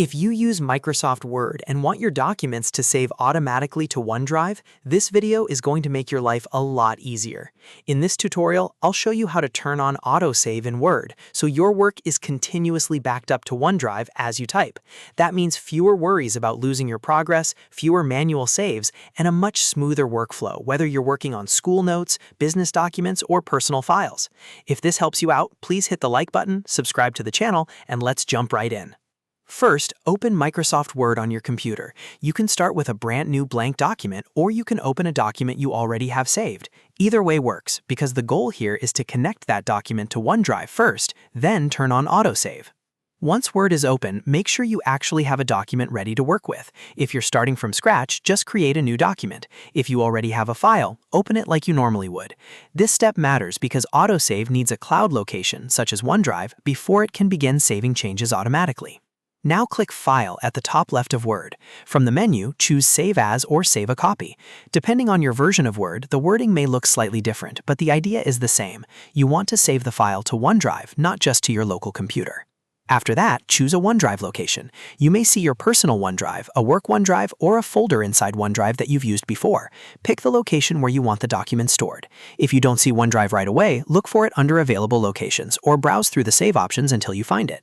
If you use Microsoft Word and want your documents to save automatically to OneDrive, this video is going to make your life a lot easier. In this tutorial, I'll show you how to turn on AutoSave in Word so your work is continuously backed up to OneDrive as you type. That means fewer worries about losing your progress, fewer manual saves, and a much smoother workflow, whether you're working on school notes, business documents, or personal files. If this helps you out, please hit the like button, subscribe to the channel, and let's jump right in. First, open Microsoft Word on your computer. You can start with a brand new blank document, or you can open a document you already have saved. Either way works, because the goal here is to connect that document to OneDrive first, then turn on AutoSave. Once Word is open, make sure you actually have a document ready to work with. If you're starting from scratch, just create a new document. If you already have a file, open it like you normally would. This step matters because AutoSave needs a cloud location, such as OneDrive, before it can begin saving changes automatically. Now click File at the top left of Word. From the menu, choose Save As or Save a Copy. Depending on your version of Word, the wording may look slightly different, but the idea is the same. You want to save the file to OneDrive, not just to your local computer. After that, choose a OneDrive location. You may see your personal OneDrive, a work OneDrive, or a folder inside OneDrive that you've used before. Pick the location where you want the document stored. If you don't see OneDrive right away, look for it under Available Locations or browse through the save options until you find it.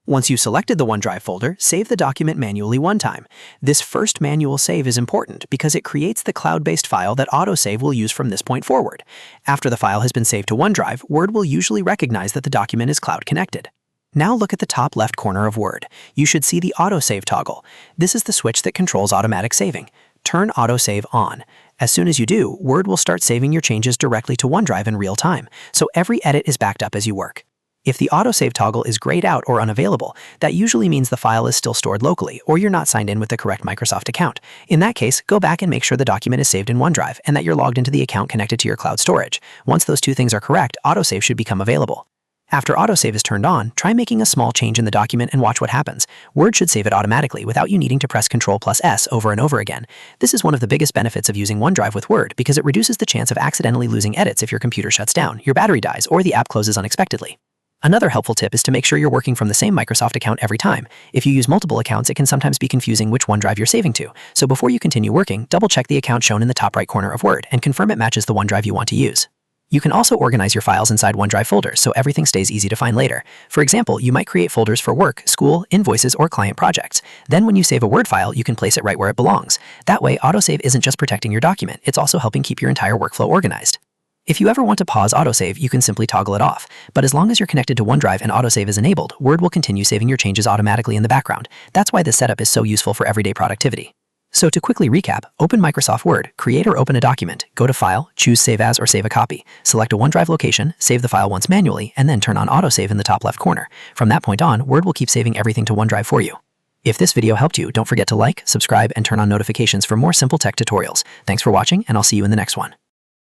Once you've selected the OneDrive folder, save the document manually one time. This first manual save is important because it creates the cloud-based file that AutoSave will use from this point forward. After the file has been saved to OneDrive, Word will usually recognize that the document is cloud-connected. Now look at the top left corner of Word. You should see the AutoSave toggle. This is the switch that controls automatic saving. Turn AutoSave on. As soon as you do, Word will start saving your changes directly to OneDrive in real time, so every edit is backed up as you work. If the AutoSave toggle is grayed out or unavailable, that usually means the file is still stored locally or you're not signed in with the correct Microsoft account. In that case, go back and make sure the document is saved in OneDrive and that you're logged into the account connected to your cloud storage. Once those two things are correct, AutoSave should become available. After AutoSave is turned on, try making a small change in the document and watch what happens. Word should save it automatically without you needing to press Ctrl+S over and over again. This is one of the biggest benefits of using OneDrive with Word because it reduces the chance of accidentally losing edits if your computer shuts down, your battery dies, or the app closes unexpectedly. Another helpful tip is to make sure you're working from the same Microsoft account every time. If you use multiple accounts, it can sometimes be confusing which OneDrive you're saving to. So before you continue working, double-check the account shown in the top right corner of Word and confirm it matches the OneDrive you want to use. You can also organize your files inside OneDrive folders so everything stays easy to find later. For example, you might create folders for work, school, invoices, or client projects. Then when you save a Word file, you can place it right where it belongs. That way, AutoSave isn't just protecting your document, it's also helping keep your entire workflow organized. If you ever want to pause AutoSave, you can simply toggle it off. But as long as you're connected to OneDrive and AutoSave is enabled, Word will continue saving your changes automatically in the background. That's why this setup is so useful for everyday productivity. So to quickly recap, open Microsoft Word, create or open a document, go to File, choose Save As or Save a Copy, select a OneDrive location, save the file once manually, and then turn on AutoSave in the top left corner. From that point on, Word will keep saving everything to OneDrive for you. If this video helped you, don't forget to like, subscribe, and turn on notifications for more simple tech tutorials. Thanks for watching, and I'll see you in the next one.